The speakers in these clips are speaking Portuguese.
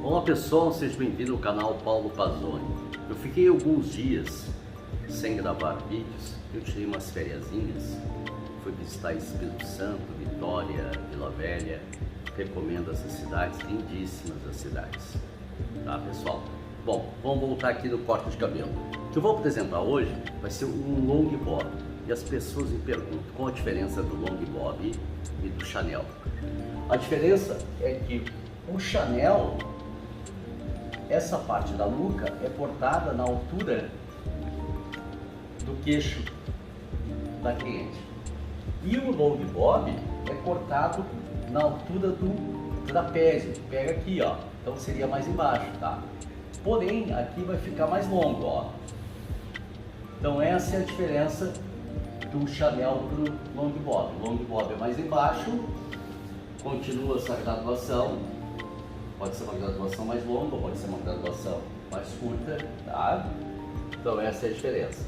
Olá pessoal, seja bem-vindo ao canal Paulo Pazzoni. Eu fiquei alguns dias sem gravar vídeos, eu tirei umas fériasinhas, fui visitar Espírito Santo, Vitória, Vila Velha. Recomendo essas cidades, lindíssimas as cidades, tá pessoal? Bom, vamos voltar aqui no corte de cabelo. O que eu vou apresentar hoje vai ser um long bob. E as pessoas me perguntam qual a diferença do long bob e do Chanel. A diferença é que o Chanel, essa parte da nuca é cortada na altura do queixo da cliente. E o long bob é cortado na altura do trapézio, que pega aqui, ó. Então seria mais embaixo, tá? Porém, aqui vai ficar mais longo, ó. Então essa é a diferença do Chanel para o long bob. O long bob é mais embaixo, continua essa graduação. Pode ser uma graduação mais longa, pode ser uma graduação mais curta, tá? Então essa é a diferença.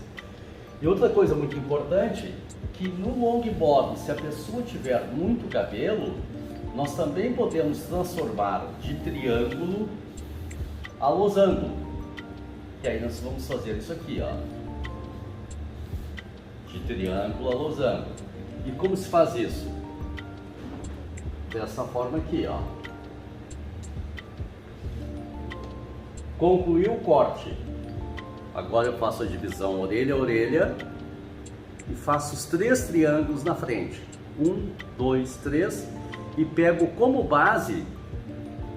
E outra coisa muito importante, que no long bob, se a pessoa tiver muito cabelo, nós também podemos transformar de triângulo a losango. E aí nós vamos fazer isso aqui, ó. De triângulo a losango. E como se faz isso? Dessa forma aqui, ó. Concluí o corte. Agora eu faço a divisão orelha a orelha e faço os 3 triângulos na frente. 1, 2, 3 e pego como base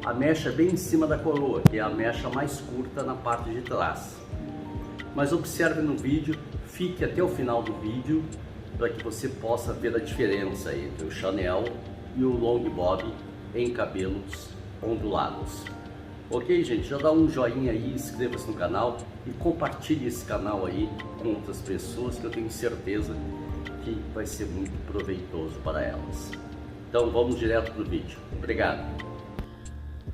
a mecha bem em cima da coroa, que é a mecha mais curta na parte de trás. Mas observe no vídeo, fique até o final do vídeo para que você possa ver a diferença entre o Chanel e o long bob em cabelos ondulados. Ok, gente? Já dá um joinha aí, inscreva-se no canal e compartilhe esse canal aí com outras pessoas, que eu tenho certeza que vai ser muito proveitoso para elas. Então vamos direto para o vídeo. Obrigado.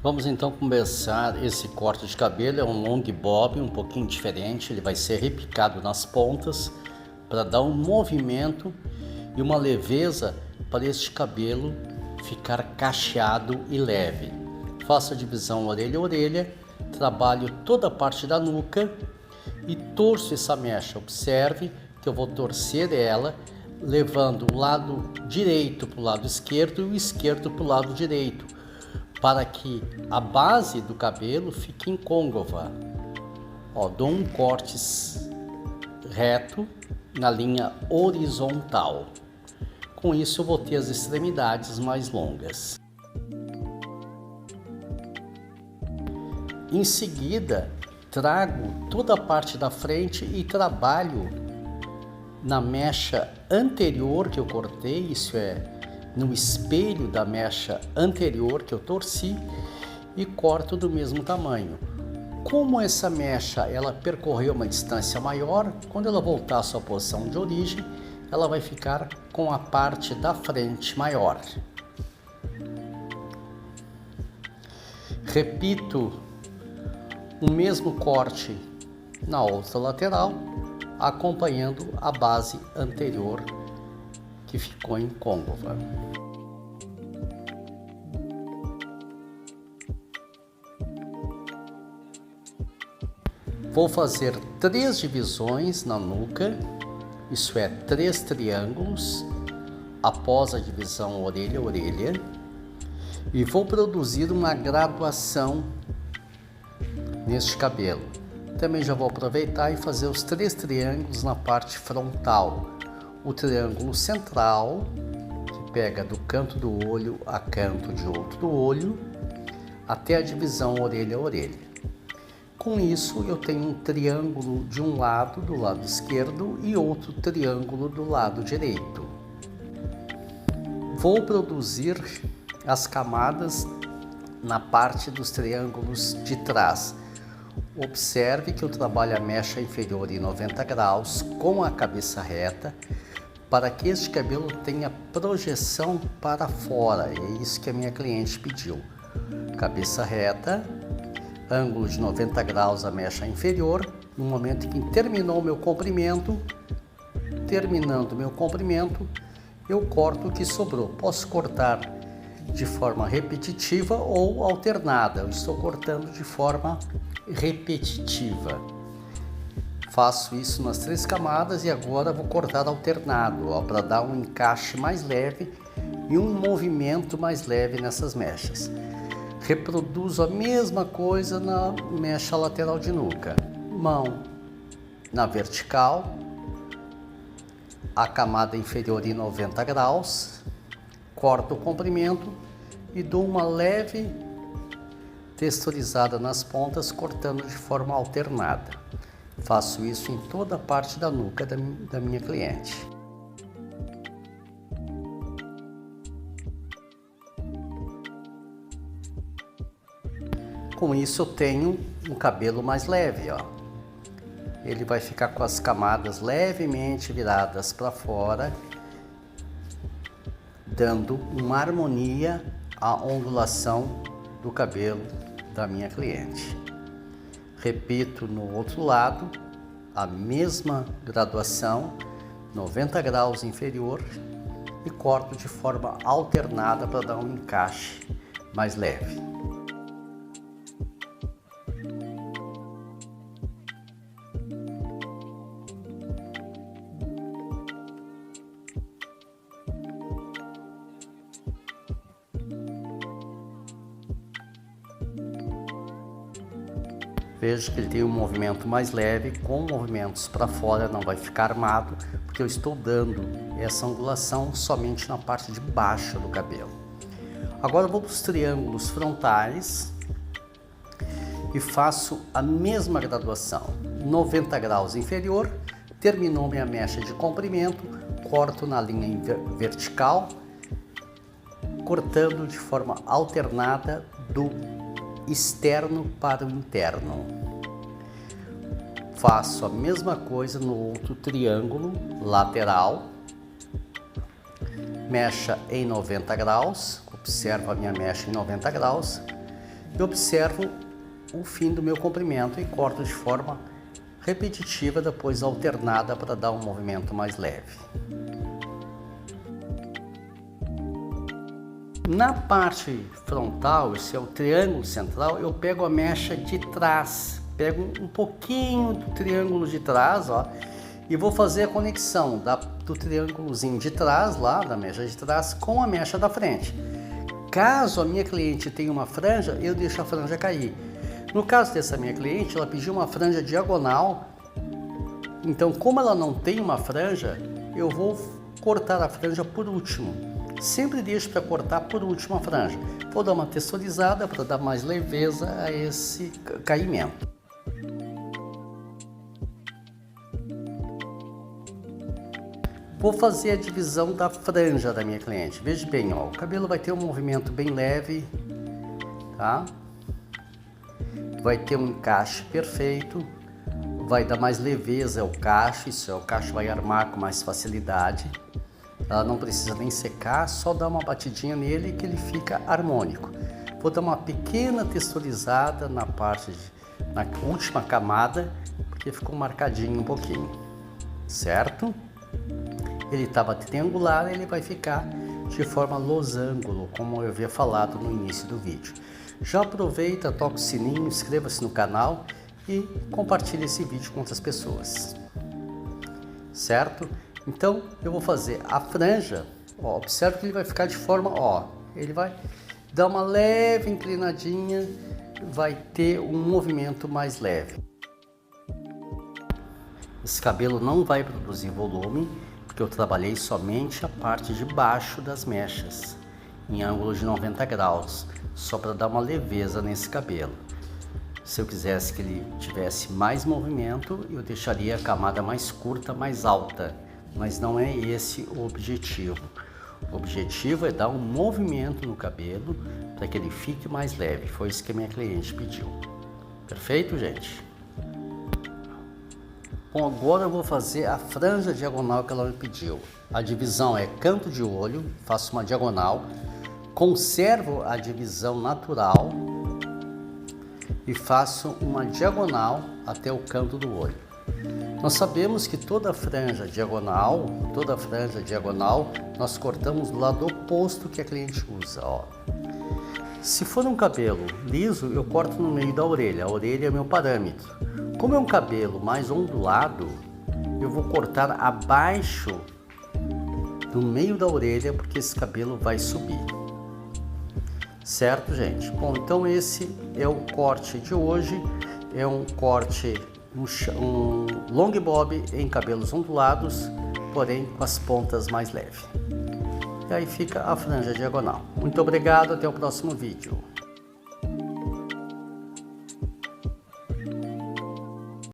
Vamos então começar esse corte de cabelo. É um long bob um pouquinho diferente, ele vai ser repicado nas pontas para dar um movimento e uma leveza para este cabelo ficar cacheado e leve. Faço a divisão orelha a orelha, trabalho toda a parte da nuca e torço essa mecha. Observe que eu vou torcer ela, levando o lado direito para o lado esquerdo e o esquerdo para o lado direito, para que a base do cabelo fique incôncava. Ó, dou um corte reto na linha horizontal. Com isso eu vou ter as extremidades mais longas. Em seguida, trago toda a parte da frente e trabalho na mecha anterior que eu cortei, isso é, no espelho da mecha anterior que eu torci, e corto do mesmo tamanho. Como essa mecha ela percorreu uma distância maior, quando ela voltar à sua posição de origem, ela vai ficar com a parte da frente maior. Repito o mesmo corte na outra lateral, acompanhando a base anterior que ficou incôncava. Vou fazer 3 divisões na nuca, isso é 3 triângulos, após a divisão orelha a orelha, e vou produzir uma graduação neste cabelo. Também já vou aproveitar e fazer os 3 triângulos na parte frontal. O triângulo central, que pega do canto do olho a canto de outro olho, até a divisão orelha a orelha. Com isso eu tenho um triângulo de um lado, do lado esquerdo, e outro triângulo do lado direito. Vou produzir as camadas na parte dos triângulos de trás. Observe que eu trabalho a mecha inferior em 90 graus com a cabeça reta, para que este cabelo tenha projeção para fora. É isso que a minha cliente pediu. Cabeça reta, ângulo de 90 graus a mecha inferior. No momento em que terminando meu comprimento, eu corto o que sobrou. Posso cortar de forma repetitiva ou alternada. Eu estou cortando de forma repetitiva. Faço isso nas 3 camadas e agora vou cortar alternado, para dar um encaixe mais leve e um movimento mais leve nessas mechas. Reproduzo a mesma coisa na mecha lateral de nuca. Mão na vertical, a camada inferior em 90 graus, corto o comprimento e dou uma leve texturizada nas pontas, cortando de forma alternada. Faço isso em toda a parte da nuca da minha cliente. Com isso eu tenho um cabelo mais leve, ó. Ele vai ficar com as camadas levemente viradas para fora, dando uma harmonia à ondulação do cabelo da minha cliente. Repito no outro lado, a mesma graduação, 90 graus inferior, e corto de forma alternada para dar um encaixe mais leve. Vejo que ele tem um movimento mais leve, com movimentos para fora, não vai ficar armado, porque eu estou dando essa angulação somente na parte de baixo do cabelo. Agora eu vou para os triângulos frontais e faço a mesma graduação, 90 graus inferior, terminou minha mecha de comprimento, corto na linha vertical, cortando de forma alternada do externo para o interno. Faço a mesma coisa no outro triângulo lateral, mecha em 90 graus, observo a minha mecha em 90 graus e observo o fim do meu comprimento e corto de forma repetitiva, depois alternada para dar um movimento mais leve. Na parte frontal, esse é o triângulo central, eu pego a mecha de trás, pego um pouquinho do triângulo de trás, ó, e vou fazer a conexão do triângulozinho de trás, lá da mecha de trás, com a mecha da frente. Caso a minha cliente tenha uma franja, eu deixo a franja cair. No caso dessa minha cliente, ela pediu uma franja diagonal, então como ela não tem uma franja, eu vou cortar a franja por último. Sempre deixo para cortar por último a franja. Vou dar uma texturizada para dar mais leveza a esse caimento. Vou fazer a divisão da franja da minha cliente. Veja bem, ó, o cabelo vai ter um movimento bem leve, tá? Vai ter um encaixe perfeito, vai dar mais leveza ao cacho, isso é, o cacho vai armar com mais facilidade. Ela não precisa nem secar, só dar uma batidinha nele que ele fica harmônico. Vou dar uma pequena texturizada na última camada, porque ficou marcadinho um pouquinho, certo? Ele estava triangular, ele vai ficar de forma losango, como eu havia falado no início do vídeo. Já aproveita, toca o sininho, inscreva-se no canal e compartilhe esse vídeo com outras pessoas, certo? Então eu vou fazer a franja, ó, observe que ele vai ficar de forma, ó, ele vai dar uma leve inclinadinha, vai ter um movimento mais leve. Esse cabelo não vai produzir volume, porque eu trabalhei somente a parte de baixo das mechas, em ângulo de 90 graus, só para dar uma leveza nesse cabelo. Se eu quisesse que ele tivesse mais movimento, eu deixaria a camada mais curta, mais alta. Mas não é esse o objetivo. O objetivo é dar um movimento no cabelo para que ele fique mais leve. Foi isso que a minha cliente pediu. Perfeito, gente? Bom, agora eu vou fazer a franja diagonal que ela me pediu. A divisão é canto de olho, faço uma diagonal, conservo a divisão natural e faço uma diagonal até o canto do olho. Nós sabemos que toda franja diagonal, nós cortamos do lado oposto que a cliente usa, ó. Se for um cabelo liso, eu corto no meio da orelha, a orelha é meu parâmetro. Como é um cabelo mais ondulado, eu vou cortar abaixo do meio da orelha, porque esse cabelo vai subir. Certo, gente? Bom, então esse é o corte de hoje, é um corte, um long bob em cabelos ondulados, porém com as pontas mais leves. E aí fica a franja diagonal. Muito obrigado, até o próximo vídeo.